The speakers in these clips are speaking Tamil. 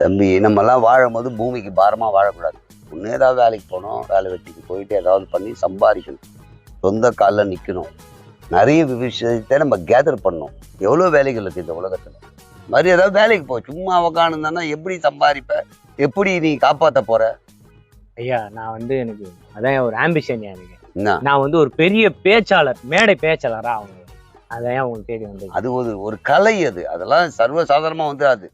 தம்பி, நம்மெல்லாம் வாழும்போது பூமிக்கு பாரமாக வாழக்கூடாது. ஒன்று ஏதாவது வேலைக்கு போகணும், வேலை வெட்டிக்கு போயிட்டு ஏதாவது பண்ணி சம்பாதிக்கணும், சொந்த காலில் நிற்கணும். நிறைய விஷயத்தை நம்ம கேதர் பண்ணணும். எவ்வளோ வேலைகள் இருக்குது இந்த உலகத்தில். மாதிரி ஏதாவது வேலைக்கு போ. சும்மா உக்காந்துருந்தானா எப்படி சம்பாதிப்ப? எப்படி நீ காப்பாற்ற போற? ஐயா, நான் எனக்கு அதான் ஒரு ஆம்பிஷன். எனக்கு என்ன? நான் ஒரு பெரிய பேச்சாளர், மேடை பேச்சாளரா அவங்க. அதான் உங்களுக்கு தேடி வந்தது. அது ஒரு கலை. அதெல்லாம் சர்வசாதாரணமாக அது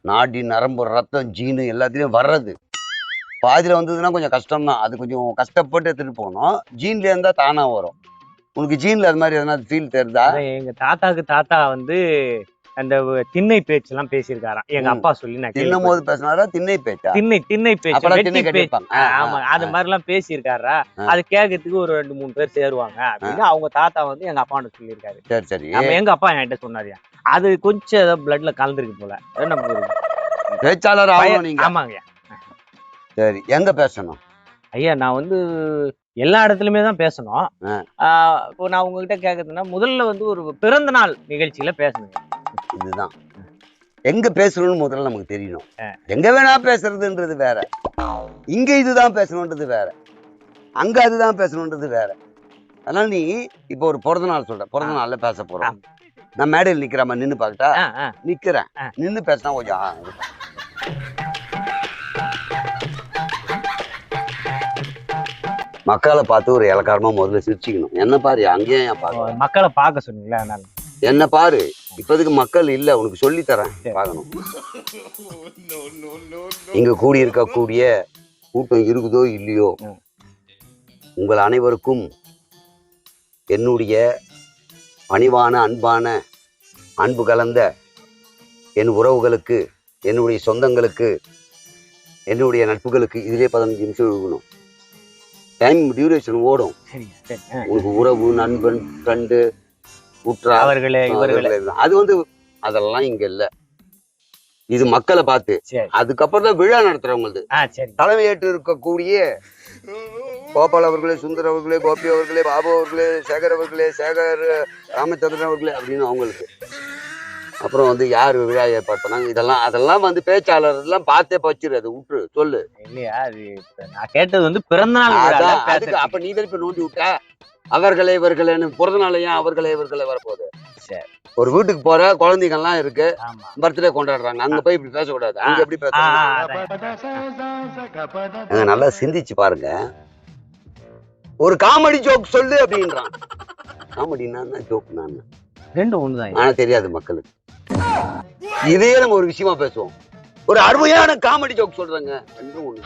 நாடி நரம்பு ரத்தம் ஜீனு எல்லாத்துலேயும் வர்றது. பாதியில் வந்ததுன்னா கொஞ்சம் கஷ்டம்தான். அது கொஞ்சம் கஷ்டப்பட்டு எடுத்துகிட்டு போகணும். ஜீன்ல இருந்தால் தானாக வரும். உனக்கு ஜீன்ல அது மாதிரி எதனா ஃபீல் தெரியுதா? எங்க தாத்தா அந்த திண்ணை பேச்சு எல்லாம் பேசியிருக்காராம். எங்க அப்பா சொல்லி நான் தின்னும் போது பேசினாரா? திண்ணை பேச்சா? திண்ணை பேச்சு. ஆமா, அது மாதிரி எல்லாம் பேசியிருக்காரா. அது கேட்கறதுக்கு ஒரு 2-3 பேர் சேருவாங்க அப்படின்னு அவங்க தாத்தா எங்க அப்பான்னு சொல்லியிருக்காரு. சரி சரி. எங்க அப்பா என்கிட்ட சொன்னாரியா. அது கொஞ்சம் ஏதோ பிளட்ல கலந்துருக்கு போல. பேச்சாளர் ஆகணும் நீங்க. ஆமாங்க. சரி, எங்க பேசணும்? ஐயா, நான் எல்லா இடத்துலயுமே தான் பேசணும். இப்போ நான் உங்ககிட்ட கேட்கறதுன்னா முதல்ல ஒரு பிறந்த நாள் நிகழ்ச்சியில பேசணுங்க. இதுதான் எங்க பேசணும்னு முதல்ல நமக்கு தெரியணும். எங்க வேணா பேசுறதுன்றது வேற, இங்க இதுதான் பேசணுன்றது வேற, அங்க அதுதான் பேசணுன்றது வேற. அதனால நீ இப்போ ஒரு பிறந்த நாள் சொல்ற, பிறந்த நாள்ல பேச போறோம். நான் மேடையில் நிக்கிற மாதிரி நின்று பாக்கிட்டா? நிக்கிறேன். நின்று பேசினா கொஞ்சம் மக்களை பார்த்து ஒரு இலக்காரமா முதல்ல சிரிச்சுக்கணும். என்ன பாரு, அங்கேயும் பார்க்க மக்களை பார்க்க சொன்னீங்களா? அதனால என்ன பாரு, இப்போதுக்கு மக்கள் இல்ல, உனக்கு சொல்லித்தரேன், பார்க்கணும். இங்க கூடி இருக்கக்கூடிய கூட்டம் இருக்குதோ இல்லையோ, உங்கள் அனைவருக்கும் என்னுடைய பணிவான அன்பான அன்பு கலந்த என் உறவுகளுக்கு, என்னுடைய சொந்தங்களுக்கு, என்னுடைய நட்புகளுக்கு இதிலே 15 நிமிஷம் இருக்கணும். டைம் டியூரேஷன் ஓடும். உங்களுக்கு உறவு, நண்பன், ஃப்ரெண்டு, உற்றா, அவர்களே இவர்களே, அது அதெல்லாம் இங்க இல்ல. இது மக்களை பார்த்து. அதுக்கப்புறம் தான் விழா நடத்துறவங்களது. தலைமையேற்று இருக்கக்கூடிய கோபால் அவர்களே, சுந்தர் அவர்களே, கோபி அவர்களே, பாபு அவர்களே, சேகர் அவர்களே, சேகர் ராமச்சந்திரன் அவர்களே அப்படின்னு அவங்களுக்கு. அப்புறம் யாரு விழா ஏற்படுத்தினாங்க, அதெல்லாம் பேச்சாளர் எல்லாம் பார்த்தே பச்சிரு. விட்டுரு, சொல்லு. இல்லையா, அது நான் கேட்டது பிறந்த நாள். அப்ப நீ திருப்பி நோண்டி விட்ட அவர்களே இவர்களேன்னு. பிறந்த நாளையும் அவர்களே இவர்களே வரப்போகுது. ஒரு வீட்டுக்கு போற குழந்தைங்க எல்லாம் இருக்கு, பர்த்டே கொண்டாடுறாங்க. அங்க போய் இப்படி பேசக்கூடாது. அங்க எப்படி பேச? நல்லா சிந்திச்சு பாருங்க. ஒரு காமெடி ஜோக் சொல்லு அப்படின்றான். காமெடினா ஜோக் நான் ரெண்டும் ஒண்ணுதான். ஆனா தெரியாது மக்களுக்கு. இதே நம்ம ஒரு விஷயமா பேசுவோம். ஒரு அருமையான காமெடி ஜோக் சொல்றாங்க. ரெண்டும் ஒண்ணு.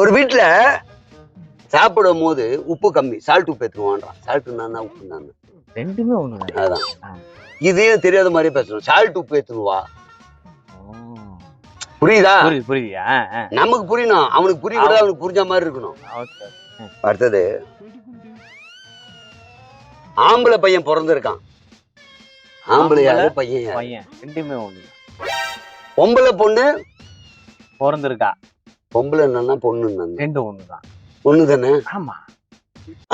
ஒரு வீட்டுல சாப்பிடும் போது உப்பு கம்மி, சால்ட் உப்பு ஏத்துவான்றான். சால்ட்னா உப்பு தான், ரெண்டுமே ஒண்ணுதான். அதான் இதே தெரியாத மாதிரி பேசணும். சால்ட் உப்பு ஏத்துவா. புரியுதா? புரியுதா? நமக்கு புரியணும், அவனுக்கு புரிய கூட அவனுக்கு புரிஞ்ச மாதிரி இருக்கணும். அடுத்தது, ஆம்பளை பையன் பிறந்திருக்கான். ஆம்பளை யாரு, பையன் யாரு? ரெண்டுமே ஒண்ணு. பொம்பளை பொண்ணு பிறந்திருக்கா. பொம்பளை என்னன்னா பொண்ணு ரெண்டும் ஒண்ணுதான். ஒண்ணு தானே? ஆமா.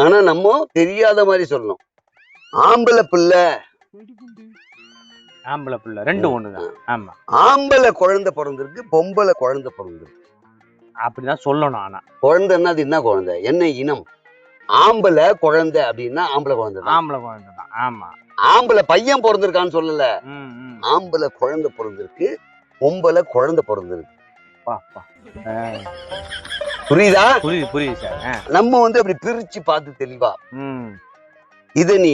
ஆனா நம்ம தெரியாத மாதிரி சொல்லணும். ஆம்பளை பிள்ளை, ஆம்பளை பிள்ளை ரெண்டும் ஒண்ணுதான். ஆமா. ஆம்பளை குழந்தை பிறந்திருக்கு, பொம்பளை குழந்தை பிறந்திருக்கு. அப்படிதான் சொல்லணும். ஆனா குழந்தைன்னா அது என்ன குழந்தை, என்ன இனம்? ஆம்பளை குழந்தை அப்படின்னா ஆம்பளை குழந்தை, ஆம்பளை குழந்தை தான். ஆமா. ஆம்பளை பையன் பிறந்திருக்கான்னு சொல்லல. ஆம்பளை குழந்தை பிறந்திருக்கு, பொம்பளை குழந்தை பிறந்திருக்கு. புரியுதா? புரியுது சார். நம்ம அப்படி பிரிச்சு பார்த்து தெளிவா இத நீ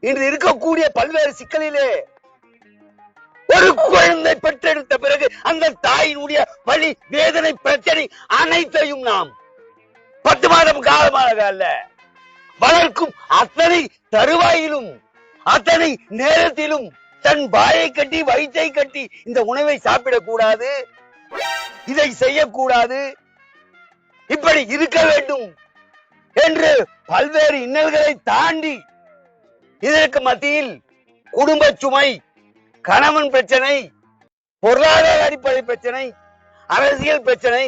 இன்று இருக்கக்கூடிய பல்வேறு சிக்கலிலே ஒரு குழந்தை பெற்றெடுத்த பிறகு அந்த தாயினுடைய வலி, வேதனை, பிரச்சனை அனைத்தையும் நாம் 10 மாதம் காலமாக அல்ல, வளர்க்கும் அத்தனை தருவாயிலும் அத்தனை நேரத்திலும் தன் வாயை கட்டி வயிற்றை கட்டி இந்த உணவை சாப்பிடக்கூடாது, இதை செய்யக்கூடாது, இப்படி இருக்க வேண்டும் என்று பல்வேறு இன்னல்களை தாண்டி இதற்கு மத்தியில் குடும்ப சுமை, கணவன் பிரச்சனை, பொருளாதார அடிப்படை பிரச்சனை, அரசியல் பிரச்சனை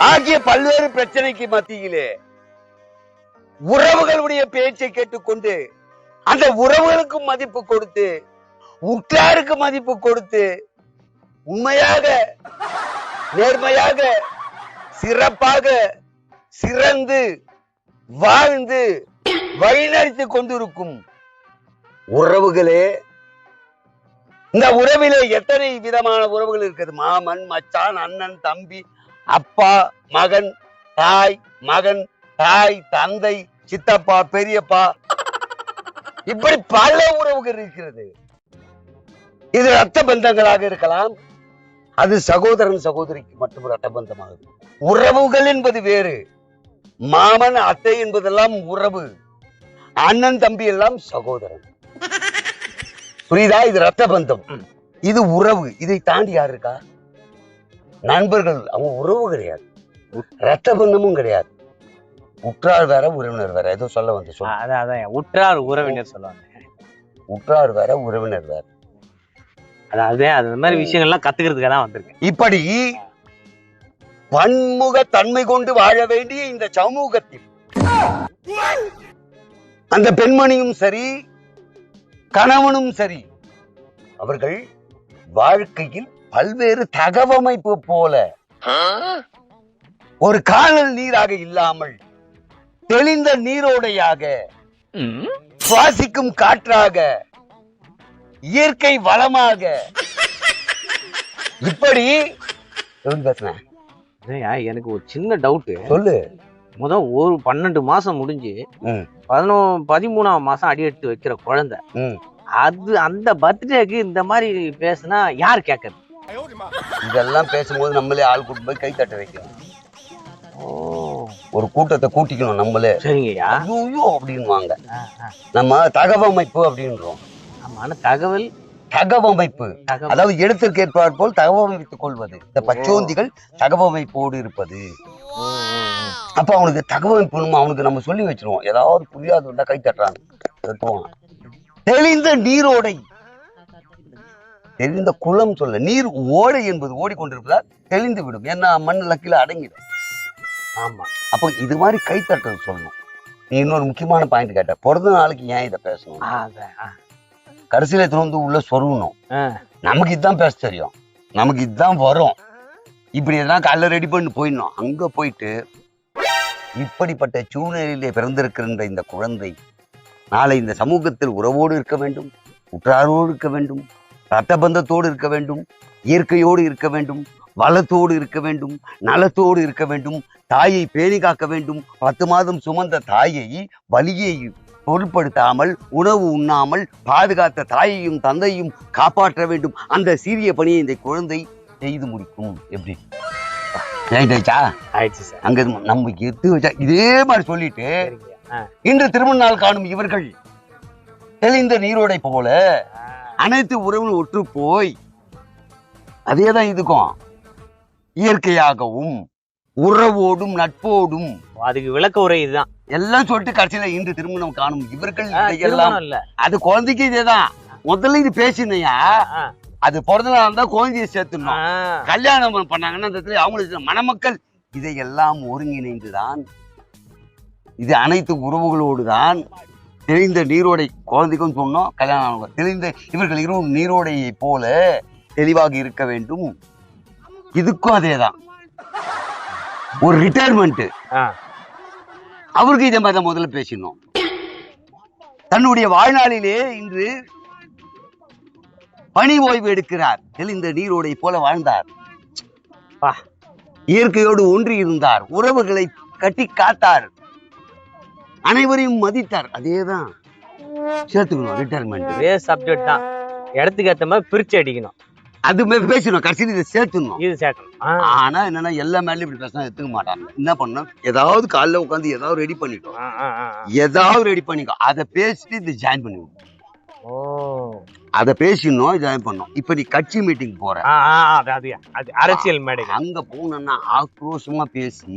ஆகிய பல்வேறு பிரச்சனைக்கு மத்தியிலே உறவுகளுடைய பேச்சை கேட்டுக்கொண்டு அந்த உறவுகளுக்கும் மதிப்பு கொடுத்து உற்றாருக்கு மதிப்பு கொடுத்து உண்மையாக நேர்மையாக சிறப்பாக சிறந்து வாழ்ந்து வழிநடத்தி கொண்டிருக்கும் உறவுகளே. இந்த உறவிலே எத்தனை விதமான உறவுகள் இருக்குது. மாமன், மச்சான், அண்ணன், தம்பி, அப்பா, மகன், தாய், மகன், தாய், தந்தை, சித்தப்பா, பெரியப்பா, இப்படி பல உறவுகள் இருக்கிறது. இது ரத்த பந்தங்களாக இருக்கலாம். அது சகோதரன் சகோதரிக்கு மட்டும் ரத்த பந்தமாகுது. உறவுகள் என்பது வேறு. மாமன், அத்தை என்பதெல்லாம் உறவு. அண்ணன், தம்பி எல்லாம் சகோதரன். புரியுதா? இது ரத்த பந்தம், இது உறவு. இதை தாண்டி யாரு இருக்கா? நண்பர்கள், அவங்க உறவு கிடையாது, ரத்த பந்தமும் கிடையாது. உற்றார் வேற உறவினர் வேற. ஏதோ சொல்ல வந்து சொல்ல உற்றார் உறவினர் சொல்லுவாங்க. உற்றார் வேற உறவினர் வேற. அதாவது அது மாதிரி விஷயங்கள்லாம் கத்துக்கிறதுக்காக தான் வந்திருக்கு. இப்படி பன்முக தன்மை கொண்டு வாழ வேண்டிய இந்த சமூகத்தில் அந்த பெண்மணியும் சரி கணவனும் சரி அவர்கள் வாழ்க்கையில் பல்வேறு தகவமைப்பு போல ஒரு காணல் நீராக இல்லாமல் தெளிந்த நீரோடையாக சுவாசிக்கும் காற்றாக இயற்கை வளமாக இப்படி எனக்கு ஒரு சின்ன டவுட். சொல்லு. முதல் ஒரு 12 மாசம் முடிஞ்சு 13ஆம் மாசம் அடி எடுத்து வைக்கிற குழந்தை, அது அந்த பர்த்டேக்கு இந்த மாதிரி பேசுனா யார் கேட்கறது? இதெல்லாம் பேசும்போது நம்மளே ஆள் கூட்டு போய் கை தட்ட வைக்கணும். ஒரு கூட்டத்தை கூட்டிக்கணும் நம்மளே. சரிங்கய்யா. ஐயோ அப்படின்வாங்க. நம்ம தகவமைப்பு அப்படின்றோம். தகவல் தகவமைப்பு, அதாவது எழுத்திற்கு ஏற்பாடு போல் தகவமைத்துக் கொள்வது. இந்த பச்சோந்திகள் தகவமைப்போடு இருப்பது. அப்ப அவனுக்கு தகவமைப்பு அவனுக்கு நம்ம சொல்லி வச்சிருவோம். ஏதாவது புரியாது கை தட்டுறாங்க. தெளிந்த நீரோடை, தெளிந்த குளம் சொல்ல. நீர் ஓடை என்பது ஓடிக்கொண்டிருப்பதால் தெளிந்து விடும். ஏன்னா மண்ணுல கீழே அடங்கிடும். ஆமா. அப்ப இது மாதிரி கை தட்டுறது சொல்லணும். நீ இன்னொரு முக்கியமான பாயிண்ட் கேட்ட, பிறந்த நாளைக்கு ஏன் இதை பேசணும்? கடைசியில வந்து உள்ள சொருகணும். நமக்கு இதுதான் பேச தெரியும், நமக்கு இதுதான் வரும், இப்படி எல்லாம் காலைல ரெடி பண்ணி போயிடணும். அங்க போயிட்டு இப்படிப்பட்ட சூழ்நிலையிலே பிறந்திருக்கின்ற இந்த குழந்தை நாளை இந்த சமூகத்தில் உறவோடு இருக்க வேண்டும், உற்றாரோடு இருக்க வேண்டும், ரத்த பந்தத்தோடு இருக்க வேண்டும், இயற்கையோடு இருக்க வேண்டும், வளத்தோடு இருக்க வேண்டும், நலத்தோடு இருக்க வேண்டும், தாயை பேணி காக்க வேண்டும். 10 மாதம் சுமந்த தாயை வலியை பொருட்படுத்தாமல் உணவு உண்ணாமல் பாதுகாத்த தாயையும் தந்தையும் காப்பாற்ற வேண்டும். அந்த சீரிய பணியை இந்த குழந்தை செய்து முடிக்கும். எப்படி அங்க நம்ம எடுத்து வச்சா இதே மாதிரி சொல்லிட்டு இன்று திருமண நாள் காணும் இவர்கள் தெளிந்த நீரோடை போல அனைத்து உறவும் ஒற்று போய் அதேதான் இதுக்கும் இயற்கையாகவும் உறவோடும் நட்போடும். அதுக்கு விளக்க உரை இதுதான் எல்லாம் சொல்லிட்டு கடைசியில இன்று திருமணம் காணும் இவர்கள் எல்லாம். அது குழந்தைக்கு இதேதான். முதல்ல இது பேசினையா, அது பிறந்த நாள் இருந்தா குழந்தைய சேர்த்துடணும். கல்யாணம் பண்ணாங்கன்னா அந்த இடத்துல அவங்களுக்கு மணமக்கள் இதையெல்லாம் ஒருங்கிணைந்துதான், இது அனைத்து உறவுகளோடு தான். தெளிந்த நீரோடை குழந்தைக்கும் சொன்னோம், கல்யாணம் தெளிந்த இவர்கள் இருவரும் நீரோடையை போல தெளிவாக இருக்க வேண்டும். இதுக்கும் அதேதான். ஒரு ரிட்டையர்மெண்ட் அவருக்கு இதே மாதிரி முதல்ல பேசணும். தன்னுடைய வாழ்நாளிலே இன்று பணி ஓய்வு எடுக்கிறார். தெளிந்த நீரோடை போல வாழ்ந்தார், இயற்கையோடு ஒன்றி இருந்தார், உறவுகளை கட்டி காத்தார், அனைவரையும் மதித்தார். அதேதான் சேர்த்துக்கணும். ரிட்டையர்மெண்ட் சப்ஜெக்ட் தான், இடத்துக்கு ஏற்ற மாதிரி பிரிச்சு அடிக்கணும். அது பேசணும், கடைசியில் இதை சேர்த்துணும். இது சேர்க்கணும். ஆனா என்னன்னா எல்லா மேலயும் இப்படி பேசினா எடுத்துக்க மாட்டாங்க. என்ன பண்ணணும், ஏதாவது காலைல உட்காந்து ஏதாவது ரெடி பண்ணிட்டோம், ஏதாவது ரெடி பண்ணிக்கோ, அதை பேசிட்டு இதை ஜாயின் பண்ணிவிடும். அதை பேசணும், ஜாயின் பண்ணோம். இப்ப நீ கட்சி மீட்டிங் போற, அரசியல் மேடை, அங்க போனா ஆக்ரோஷமா பேசி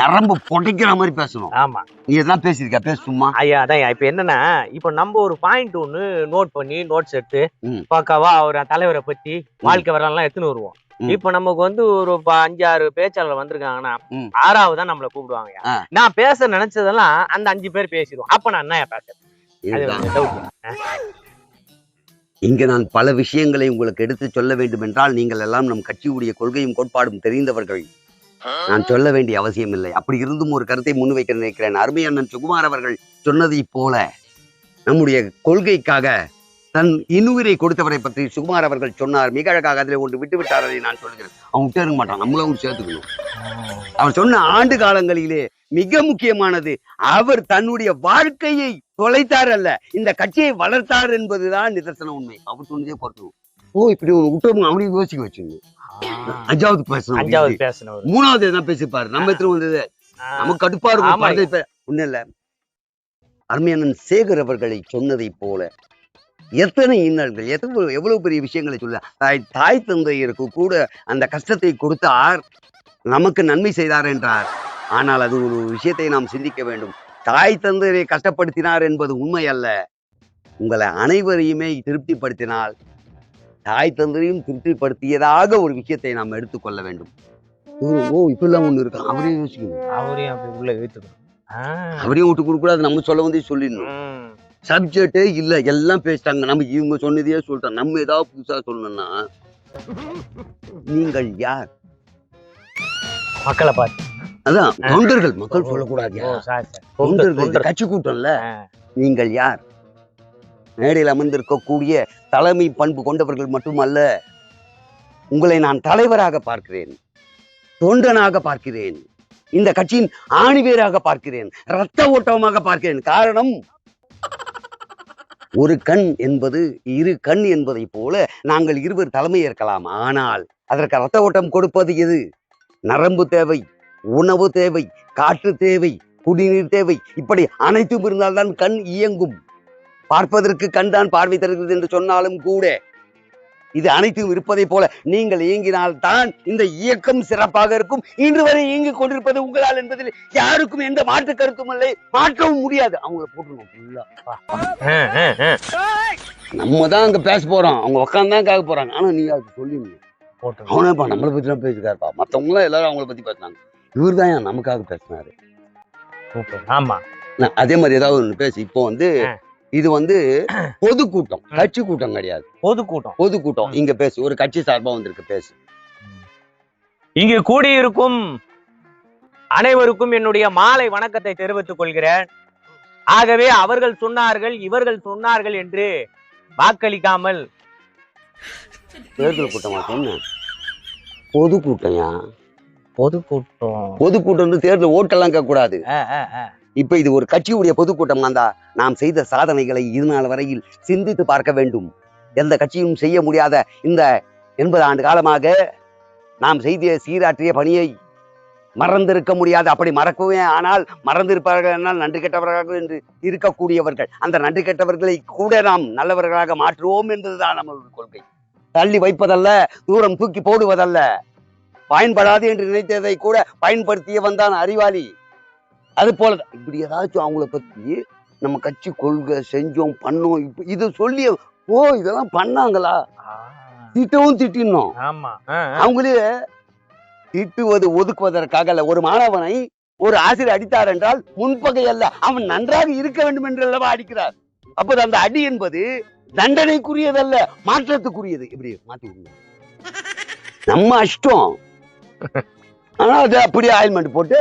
நரம்பு புடைக்கிற மாதிரி பேசணும். ஆமா, நீ எல்லாம் பேசிருக்க, பேசுமா? ஐயா அதான். இப்ப என்னன்னா, இப்ப நம்ம ஒரு பாயிண்ட் ஒண்ணு நோட் பண்ணி நோட்ஸ் எடுத்து பாக்காவா அவர் தலைவரை பத்தி வாழ்க்கை வரலாம் எடுத்துன்னு வருவோம். இப்ப நமக்கு வந்து ஒரு 5-6 பேச்சாளர் வந்திருக்காங்கன்னா 6வது தான் நம்மள கூப்பிடுவாங்க. நான் பேச நினைச்சதெல்லாம் அந்த 5 பேர் பேசிடுவோம். அப்ப நான் என்ன பேசுறேன்? இங்க நான் பல விஷயங்களை உங்களுக்கு எடுத்து சொல்ல வேண்டும் என்றால் நீங்கள் எல்லாம் நம் கட்சியுடைய கொள்கையும் கோட்பாடும் தெரிந்தவர்கள். நான் சொல்ல வேண்டிய அவசியம் இல்லை. அப்படி இருந்தும் ஒரு கருத்தை முன்வைக்க நினைக்கிறேன். அருமை அண்ணன் சுகுமார் அவர்கள் சொன்னதை போல நம்முடைய கொள்கைக்காக தன் இன்னுயிரை கொடுத்தவரை பற்றி சுகுமார் அவர்கள் சொன்னார். மிக அழகாக அதில் ஒன்று விட்டு விட்டார். அதை நான் சொல்கிறேன். அவன் விட்டு இருக்க மாட்டான், நம்மளும் அவங்க சேர்த்துக்கணும். அவர் சொன்ன ஆண்டு காலங்களிலே மிக முக்கியமானது, அவர் தன்னுடைய வாழ்க்கையை தொலைத்தார் அல்ல, இந்த கட்சியை வளர்த்தார் என்பதுதான் நிதர்சன உண்மை. அவர் சொன்னதே பொறுத்தோம். இப்படி ஒரு விட்டோம் அவனையும் யோசிக்க வச்சுங்க. அஞ்சாவது பேசணும், மூணாவது என்ன பேசிப்பாரு. நம்ம எத்தனை வந்தது நமக்கு கடுப்பா இருக்கும். ஒண்ணு இல்ல, அருமையானன் சேகர் அவர்களை சொன்னதை போல எத்தனை இன்னல்கள், எவ்வளவு பெரிய விஷயங்களை சொல்ல. தாய் தந்தையருக்கு கூட அந்த கஷ்டத்தை கொடுத்தார், நமக்கு நன்மை செய்தார் என்றார். ஆனால் அது ஒரு விஷயத்தை நாம் சிந்திக்க வேண்டும். தாய் தந்தையரை கஷ்டப்படுத்தினார் என்பது உண்மை அல்ல. உங்களை அனைவரையுமே திருப்திப்படுத்தினால் தாய் தந்தையும் திருப்திப்படுத்தியதாக ஒரு விஷயத்தை நாம் எடுத்துக்கொள்ள வேண்டும். இப்பெல்லாம் ஒண்ணு இருக்கு, அவரையும் யோசிக்கணும், அவரையும் விட்டு கொடுக்க கூடாது. நம்ம சொல்ல வந்து சொல்லிடணும். சப்ஜெக்டே இல்ல, எல்லாம் பேசிட்டாங்க. நம்ம இவங்க சொன்னதையே சொல்லிட்டோம். நம்ம ஏதாவது புதுசா சொல்லணும்னா நீங்கள் யார்? மக்களை பார்த்து, அதான் தொண்டர்கள், மக்கள் சொல்லக்கூடாது. தொண்டர்கள் கட்சி கூட்டம்ல. நீங்கள் யார்? மேடையில் அமர்ந்திருக்கக்கூடிய தலைமை பண்பு கொண்டவர்கள் மட்டுமல்ல, உங்களை நான் தலைவராக பார்க்கிறேன், தொண்டனாக பார்க்கிறேன், இந்த கட்சியின் ஆணிவேராக பார்க்கிறேன், இரத்த ஓட்டமாக பார்க்கிறேன். காரணம், ஒரு கண் என்பது இரு கண் என்பதை போல நாங்கள் இருவர் தலைமை ஏற்கலாம். ஆனால் அதற்கு இரத்த ஓட்டம் கொடுப்பது எது? நரம்பு தேவை, உணவு தேவை, காற்று தேவை, குடிநீர் தேவை. இப்படி அனைத்தும் இருந்தால்தான் கண் இயங்கும். பார்ப்பதற்கு கண் தான் பார்வை தருகிறது என்று சொன்னாலும் கூட இது அனைத்தும் இருப்பதை போல நீங்கள் இயங்கினால்தான் இந்த இயக்கம் சிறப்பாக இருக்கும். இன்று வரை இயங்கிக் கொண்டிருப்பது உங்களால் என்பதில் யாருக்கும் எந்த மாற்று கருத்தும் இல்லை, மாற்றவும் முடியாது. அவங்கள போட்டுருவோம். நம்ம தான் அங்க பேச போறோம், அவங்க உட்காந்துதான் கேட்க போறாங்க. ஆனா நீங்க அது சொல்லிடுங்க. அவனப்பா நம்மளை பத்தி தான் பேசிக்காருப்பா, மத்தவங்க எல்லாம் எல்லாரும் அவங்கள பத்தி பேசினாங்க, இவர் தான் ஏன் நமக்காக பேசினாரு. ஆமா, அதே மாதிரி ஏதாவது ஒண்ணு பேசு. இப்போ வந்து இது வந்து பொதுக்கூட்டம், கட்சி கூட்டம் கிடையாது. பொதுக்கூட்டம். இங்க பேசு, ஒரு கட்சி சார்பா வந்திருக்கு, பேசு. இங்கு கூடியிருக்கும் அனைவருக்கும் என்னுடைய மாலை வணக்கத்தை தெரிவித்துக் கொள்கிறேன். ஆகவே அவர்கள் சொன்னார்கள், இவர்கள் சொன்னார்கள் என்று வாக்களிக்காமல், தேர்தல் கூட்டமா சொன்ன? பொதுக்கூட்டம். பொதுக்கூட்டம் தேர்தல் ஓட்டெல்லாம் கேட்க கூடாது. இப்ப இது ஒரு கட்சியுடைய பொதுக்கூட்டம் வந்தா நாம் செய்த சாதனைகளை இதுநாள் வரையில் சிந்தித்து பார்க்க வேண்டும். எந்த கட்சியும் செய்ய முடியாத இந்த 80 ஆண்டு காலமாக நாம் செய்த சீராற்றிய பணியை மறந்திருக்க முடியாது. அப்படி மறக்கவே ஆனால் மறந்திருப்பார்கள் என்றால் நன்றி கெட்டவர்களாக என்று இருக்கக்கூடியவர்கள், அந்த நன்றி கெட்டவர்களை கூட நாம் நல்லவர்களாக மாற்றுவோம் என்பதுதான் நம்மளுடைய கொள்கை. தள்ளி வைப்பதல்ல, தூரம் தூக்கி போடுவதல்ல. பயன்படாது என்று நினைத்ததை கூட பயன்படுத்தியவன் தான் அறிவாளி. அது போல இப்படி ஏதாச்சும் அவங்கள பத்தி நம்ம கட்சி கொள்கை செஞ்சோம் பண்ணோம் இது சொல்லி இதெல்லாம் பண்ணாங்களா, திட்டவும் திட்டினோம். அவங்களே திட்டுவது ஒதுக்குவதற்காக அல்ல. ஒரு மாணவனை ஒரு ஆசிரியர் அடித்தார் என்றால் முன்பகை அல்ல, அவன் நன்றாக இருக்க வேண்டும் என்று அல்லவா அடிக்கிறார். அப்போது அந்த அடி என்பது தண்டனைக்குரியதல்ல, மாற்றத்துக்குரியது. இப்படி மாற்றி நம்ம அஷ்டம். ஆனா அது அப்படியே ஆயில்மெண்ட் போட்டு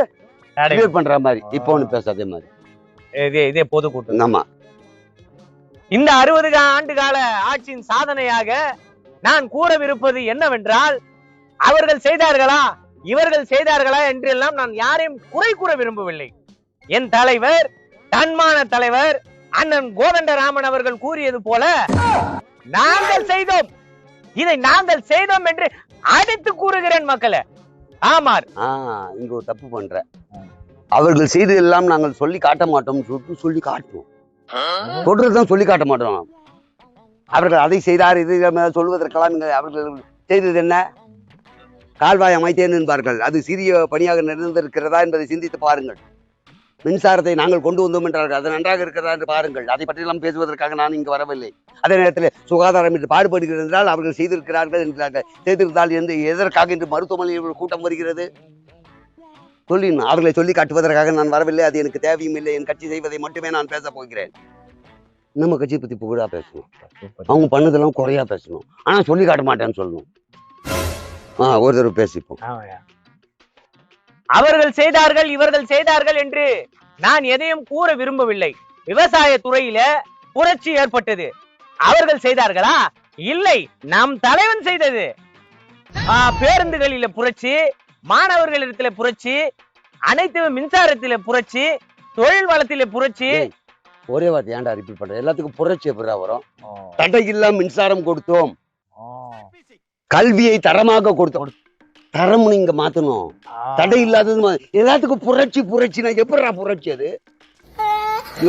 பண்ற மாதிரி. இப்போ ஒண்ணு பேசாதே மாதிரி இதே பொதுக்கூட்டம். ஆமா, இந்த 60 ஆண்டு கால ஆட்சியின் சாதனையாக நான் கூறவிருப்பது என்னவென்றால், அவர்கள் செய்தார்களா, இவர்கள் செய்தார்களா என்றெல்லாம் நான் யாரையும் குறை கூற விரும்பவில்லை. என் தலைவர், தன்மான தலைவர் அண்ணன் கோதண்டராமன் அவர்கள் கூறியது போல, நாங்கள் செய்தோம், இதை நாங்கள் செய்தோம் என்று அடித்து கூறுகிறேன் மக்களை. ஆமார், இங்க ஒரு தப்பு பண்ற. அவர்கள் செய்து எல்லாம் நாங்கள் சொல்லி காட்ட மாட்டோம், சொல்லி காட்டுவோம். சொல்றதுதான் சொல்லி காட்ட மாட்டோம். அவர்கள் அதை செய்தார், இது சொல்வதற்கெல்லாம் அவர்கள் செய்தது என்ன? கால்வாய் அமைத்தேன் என்பார்கள். அது சிறிய பணியாக நடந்திருக்கிறதா என்பதை சிந்தித்து பாருங்கள். மின்சாரத்தை நாங்கள் கொண்டு வந்தோம் என்றார்கள், அது நன்றாக இருக்கிறதா என்று பாருங்கள். அதை பற்றியெல்லாம் பேசுவதற்காக நான் இங்கு வரவில்லை. அதே நேரத்தில் சுகாதாரம் என்று பாடுபடுகிறது என்றால் அவர்கள் செய்திருக்கிறார்கள் என்கிறார்கள். செய்திருந்தால் எதற்காக இன்று மருத்துவமனையில் கூட்டம் வருகிறது சொல்லிடணும். அவர்களை சொல்லி காட்டுவதற்காக நான் வரவில்லை, அது எனக்கு தேவையும் இல்லை. என் கட்சி செய்வதை மட்டுமே நான் பேச போகிறேன். நம்ம கட்சியை பத்தி புகழா பேசணும், அவங்க பண்ணதெல்லாம் குறையா பேசணும், ஆனா சொல்லி காட்ட மாட்டேன்னு சொல்லணும். ஒரு தடவை பேசிப்போம். அவர்கள் செய்தார்கள் இவர்கள் செய்தார்கள் என்று நான் எதையும் கூற விரும்பவில்லை. விவசாய துறையில புரட்சி ஏற்பட்டது, அவர்கள் செய்தார்களா? இல்லை, நம் தலைவன் செய்தது. பேருந்துகளில புரட்சி, மாணவர்களிடத்துல புரட்சி, அனைத்து மின்சாரத்தில புரட்சி, தொழில் வளத்தில புரட்சி. ஒரே வார்த்தை ஏன்டா ரிப்பீட் பண்ற? எல்லாத்துக்கும் புரட்சி எப்படா வரும்? தடையில்லா மின்சாரம் கொடுத்தோம், கல்வியை தரமாக கொடுத்தோம். தரம் நீங்க மாத்தணும், தடை இல்லாதது. எல்லாத்துக்கும் புரட்சி புரட்சினா எப்படா புரட்சி அது?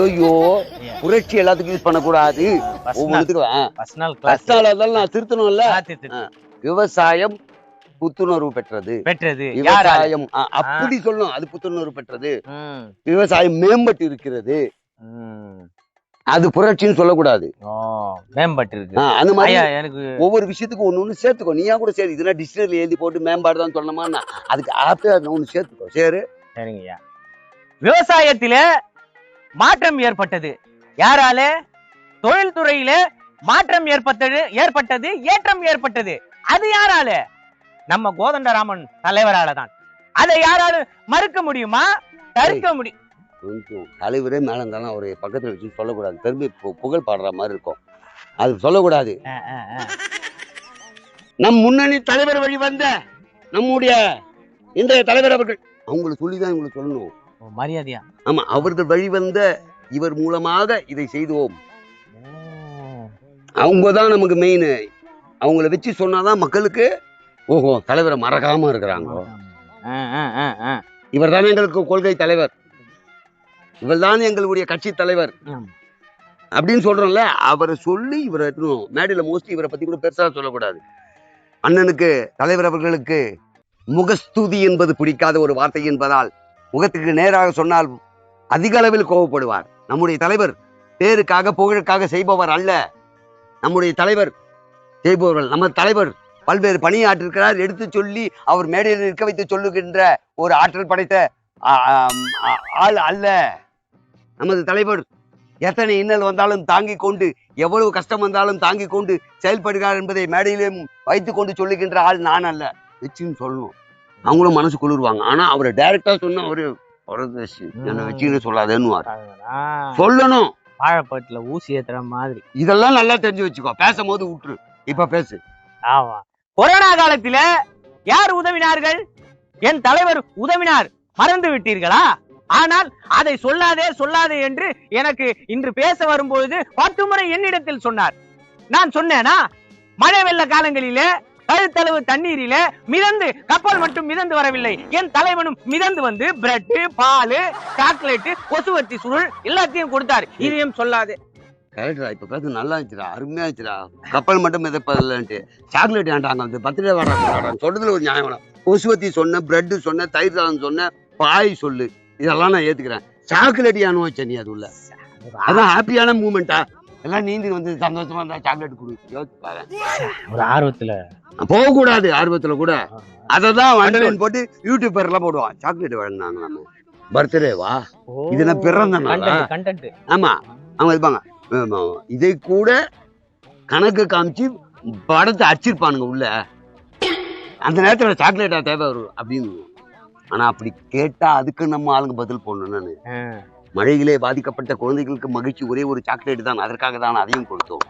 ஐயோ, புரட்சி எல்லாத்துக்கும் யூஸ் பண்ணக்கூடாது. ஒவ்வொன்றுத்துக்கும் நான் திருத்தணும்ல. விவசாயம் புத்துணர்வு பெற்றது, விவசாயம் அப்படி சொல்லணும், அது புத்துணர்வு பெற்றது. விவசாயம் மேம்பட்டு இருக்கிறது, அது புரட்சின்னு சொல்லக்கூடாது. மேம்பட்டு இருக்கு. அந்த மாதிரி எனக்கு ஒவ்வொரு விஷயத்துக்கும் ஒண்ணு சேர்த்துக்கோ. நீயா கூட சரி, இதெல்லாம் டிக்ஷனரி எழுதி போட்டு மேம்பாடு தான் சொல்லணுமா? அதுக்கு ஆப்பே ஒண்ணு சேர்த்துக்கோ. சரி, சரிங்கய்யா. விவசாயத்தில மாற்றம் ஏற்பட்டது யாரால? தொழில்துறையில மாற்றம் ஏற்பட்டது, ஏற்றம் ஏற்பட்டது. அது யாரால? நம்ம கோதண்டராமன் தலைவரால தான். அதை யாராலும் மறுக்க முடியுமா? தடுக்க முடியும். கொஞ்சம் தலைவரே மேல இருந்தாலும் அவரு பக்கத்துல வச்சு சொல்லக்கூடாது. பெருமை புகழ் பாடுற மாதிரி இருக்கும், அது சொல்லக்கூடாது. நம் முன்னணி தலைவர் வழி வந்த நம்முடைய இன்றைய தலைவர் அவர்கள், அவங்களை சொல்லிதான் இவங்களை சொல்லணும் மரியாதையா. ஆமா, அவர்கள் வழி வந்த இவர் மூலமாக இதை செய்தோம். அவங்கதான் நமக்கு மெயின். அவங்கள வச்சு சொன்னாதான் மக்களுக்கு ஓஹோ தலைவரை மறக்காம இருக்கிறாங்க. இவர் தான் எங்களுக்கு கொள்கை தலைவர், இவர் தான் எங்களுடைய கட்சி தலைவர் அப்படின்னு சொல்றோம்ல. அவரை சொல்லி இவரை மேடையில மோஸ்ட்லி இவரை பத்தி கூட பெருசா சொல்லக்கூடாது. அண்ணனுக்கு தலைவர் அவர்களுக்கு முகஸ்துதி என்பது பிடிக்காத ஒரு வார்த்தை என்பதால் முகத்துக்கு நேராக சொன்னால் அதிக அளவில் கோபப்படுவார். நம்முடைய தலைவர் பேருக்காக புகழுக்காக செய்பவர் அல்ல. நம்முடைய தலைவர் செய்பவர்கள். நம்ம தலைவர் பல்வேறு பணியாற்றிருக்கிறார். எடுத்து சொல்லி அவர் மேடையில் இருக்க வைத்து சொல்லுகின்ற ஒரு ஆற்றல் படைத்த ஆள் அல்ல நமது தலைவர். எத்தனை இன்னல் வந்தாலும் தாங்கி கொண்டு, எவ்வளவு கஷ்டம் வந்தாலும் தாங்கி கொண்டு செயல்படுகிறார் என்பதை மேடையிலும் வைத்துக் கொண்டு சொல்லுகின்ற ஆள் நான் அல்ல. வச்சுன்னு சொல்லணும், அவங்களும் மனசு குளிர்வாங்க. ஆனா அவரை டைரக்டா சொன்னா அவரு என்ன வச்சுன்னு சொல்லாதேன்னு சொல்லணும். வாழைப்பழத்துல ஊசி ஏத்துற மாதிரி. இதெல்லாம் நல்லா தெரிஞ்சு வச்சுக்கோ, பேசும்போது விட்டுரு. இப்ப பேசு. ஆமா, கொரோனா காலத்துல யார் உதவினார்கள்? என் தலைவர் உதவினார், மறந்து விட்டீர்களா? ஆனால் அதை சொல்லாதே என்று எனக்கு இன்று பேச வரும்பொழுது 10 முறை என்னிடத்தில் சொன்னார். நான் சொன்னேனா? மழை வெள்ள காலங்களிலே கழுத்தளவு தண்ணீரில மிதந்து, கப்பல் மட்டும் மிதந்து வரவில்லை, என் தலைவனும் மிதந்து வந்து பிரெட், பால், சாக்லேட், கொசுவத்தி சுருள் எல்லாத்தையும் கொடுத்தாரு. இதையும் சொல்லாது. கரெக்டா, இப்ப பேச நல்லா இருந்துச்சுடா, அருமையா இருந்துச்சுடா. கப்பல் மட்டும் மிதப்பதில்லைன்ட்டு சாக்லேட் ஏன்டாங்க வந்து பர்த்டே வர சொல்றதுல ஒரு நியாயம். கொசுவத்தி சொன்ன, பிரெட் சொன்ன, தயிர் சாதம் சொன்ன, பாய் சொல்லு, இதெல்லாம் நான் ஏத்துக்கிறேன். சாக்லேட் அனுபவிச்ச நீ அது உள்ள, அதான் ஹாப்பியான மூமெண்டா. எல்லாம் நீந்தி வந்து சந்தோஷமா இருந்தா சாக்லேட் கொடு. யோசிப்பாங்க ஒரு ஆர்வத்துல போக கூடாது. ஆர்வத்துல கூட அததான் வண்டலின் போட்டு யூடியூபர் எல்லாம் போடுவான். சாக்லேட் வழங்கினாங்க நம்ம பர்த்டேவா, இது நான் பிறந்த நாள். ஆமா, அவங்க இருப்பாங்க. இதை கூட கணக்கு காமிச்சு படத்தை அடிச்சிருப்பானுங்க உள்ள. அந்த நேரத்துல சாக்லேட்டா தேவை வரும் அப்படின்னு. ஆனா அப்படி கேட்டா அதுக்கு நம்ம ஆளுங்க பதில் போடணும்னு. மழையிலே பாதிக்கப்பட்ட குழந்தைகளுக்கு மகிழ்ச்சி ஒரே ஒரு சாக்லேட் தான், அதற்காக தான் அதையும் கொடுத்தோம்.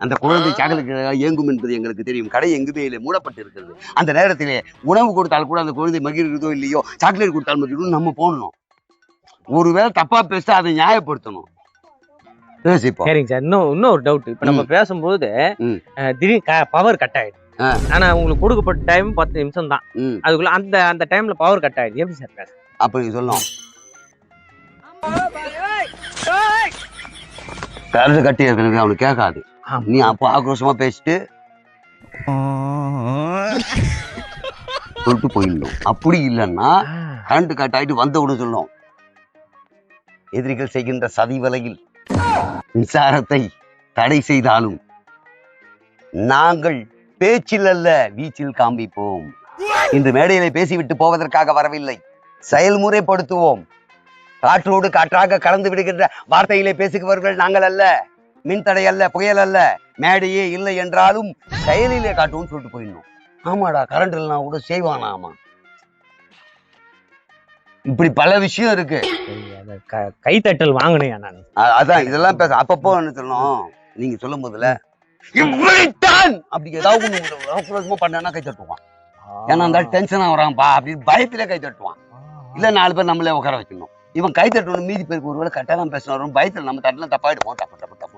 அந்த குழந்தை சாக்லேட் இயங்கும் என்பது எங்களுக்கு தெரியும். கடை எங்குமே இல்லை, மூடப்பட்டு இருக்கிறது. அந்த நேரத்திலே உணவு கொடுத்தால் கூட அந்த குழந்தை மகிழ்கிறதோ இல்லையோ, சாக்லேட் கொடுத்தால் மகிழ்வும் நம்ம போடணும். ஒருவேளை தப்பா பேச அதை நியாயப்படுத்தணும். சரிங்க சார், இன்னொரு டவுட். இப்ப நம்ம பேசும்போது திடீர்னு பவர் கட் ஆயிடுது. ஆனா உங்களுக்கு கொடுக்கப்பட்ட டைம் 10 நிமிஷம் தான். அதுக்குள்ள அந்த டைம்ல பவர் கட் ஆயிடுது. எப்படி சார் பேச? அப்படி சொல்லணும். கரண்ட் கட்டி இருக்கிறது அவனுக்கு கேட்காது. நீ அப்ப ஆக்ரோஷமா பேசிட்டு சொல்லிட்டு போயிடணும். அப்படி இல்லைன்னா கரண்ட் கட் ஆயிட்டு வந்த உடனே சொல்லணும், எதிரிகள் செய்கின்ற சதி வலையில் மின்சாரத்தை தடை செய்தாலும் நாங்கள் பேச்சில் அல்ல வீச்சில் காண்பிப்போம். இன்று மேடையிலே பேசிவிட்டு போவதற்காக வரவில்லை, செயல்முறைப்படுத்துவோம். காற்றோடு காற்றாக கலந்து விடுகின்ற வார்த்தையிலே பேசுகிறவர்கள் நாங்கள் அல்ல. மின்தடை அல்ல, புயல் அல்ல, மேடையே இல்லை என்றாலும் செயலிலே காட்டுவோம்னு சொல்லிட்டு போயிடணும். ஆமாடா, கரண்ட் இல்லைனா கூட செய்வானா? ஆமா, இப்படி பல விஷயம் இருக்கு. கைத்தட்டல் வாங்கினேன் நான். அதான் இதெல்லாம் பேச அப்பப்போ என்ன சொல்லணும், நீங்க சொல்லும் போதுல இப்படித்தான் அப்படி ஏதாவது பண்ணா கை தட்டுவான். ஏன்னா அந்த டென்ஷன் ஆகுறான்ப்பா அப்படின்னு பயத்திலே கை தட்டுவான். இல்ல 4 பேர் நம்மளே உட்கார வைக்கணும். இவன் கை தட்டணும், மீதி பேருக்கு ஒருவேளை கட்டாயம் பேசணும், பயத்துல நம்ம தட்டலாம் தப்பாயிடுவோம். டப்பு டப்பு டப்பு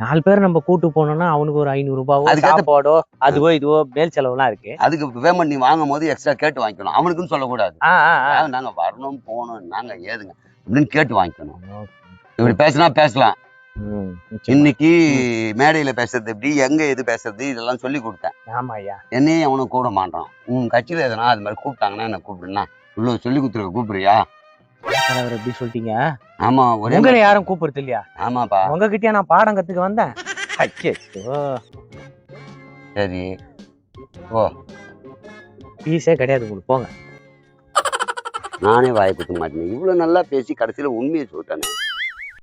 4 பேர் நம்ம கூட்டு போனோம்னா அவனுக்கு ஒரு 500 ரூபாவோ சாப்பாடோ அதுவோ இதுவோ மேல் செலவுலாம் இருக்கு. அதுக்கு பேமெண்ட் நீ வாங்கும் போது எக்ஸ்ட்ரா கேட்டு வாங்கிக்கணும். அவனுக்குன்னு சொல்லக்கூடாது. நாங்க வரணும் போகணும் நாங்க ஏதுங்க அப்படின்னு கேட்டு வாங்கிக்கணும். இப்படி பேசினா பேசலாம். இன்னைக்கு மேடையில பேசுறது எப்படி, எங்க எது பேசுறது, இதெல்லாம் சொல்லி கொடுத்தேன். ஆமா ஐயா, என்னையும் அவனுக்கு கூட மாட்டான். உன் கட்சியில எதனா அது மாதிரி கூப்பிட்டாங்கன்னா என்ன கூப்பிடுனா இவ்வளவு சொல்லி கொடுத்துருக்க கூப்பிடுறியா? எப்படி சொல்லிட்டீங்க? ஆமா, உங்களை யாரும் கூப்பிடுறது இல்லையா? ஆமாப்பா, உங்ககிட்டயா நான் பாடம் கத்துக்க வந்தேன். சரி ஓ, பீஸே கிடையாது உங்களுக்கு, போங்க. நானே வாயை குத்த மாட்டேன். இவ்வளவு நல்லா பேசி கடைசியில உண்மையை சொல்லிட்டேன்.